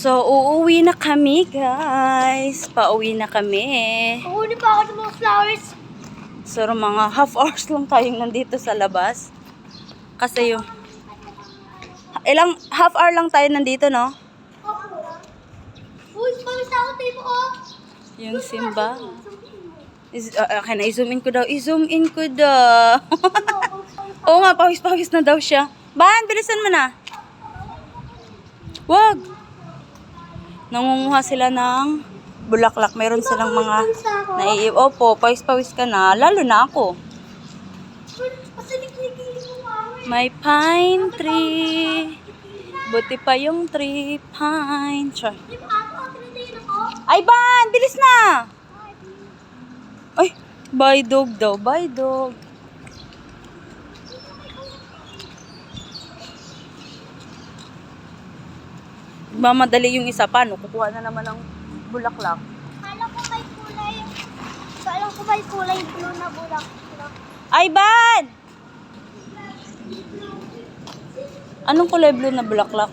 So, uuwi na kami, guys. Pauwi na kami. Kukunin pa ako ng mga flowers. So, mga half hours lang tayong nandito sa labas. Kasi yung... half hour lang tayo nandito, no? Uy, pawis ako tayo mo, oh. Yung simba. Okay na, i-zoom in ko daw. I-zoom in ko daw. Oo nga, pawis-pawis na daw siya. Ban, bilisan mo na. Wag. Nangunguha sila ng bulaklak. Meron silang mga Opo, pawis-pawis ka na. Lalo na ako. May pine tree. Buti pa yung tree pine. Char. Ay, Ban! Bilis na! Ay, bye dog daw. Bye dog. Mamadali yung isa pa, no? Kukuha na naman ng bulaklak. Kala ko may kulay blue na bulaklak. Ay, Ban! Anong kulay blue na bulaklak?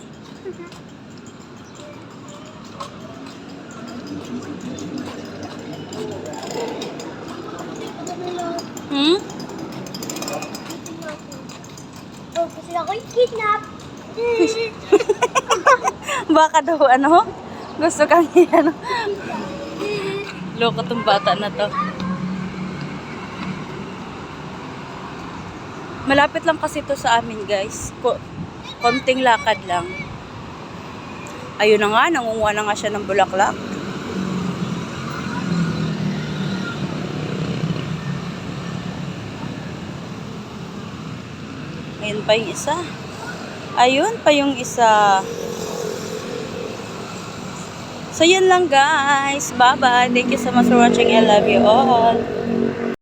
Hmm? Oh, kasi ako'y kidnap. Baka daw, ano? Gusto kang ano? Loko tong bata na to. Malapit lang kasi to sa amin, guys. Konting lakad lang. Ayun na nga, nangunguha na nga siya ng bulaklak. Ayun pa yung isa. Ayun pa yung isa. So, yun lang, guys. Bye-bye. Thank you so much for watching. I love you all.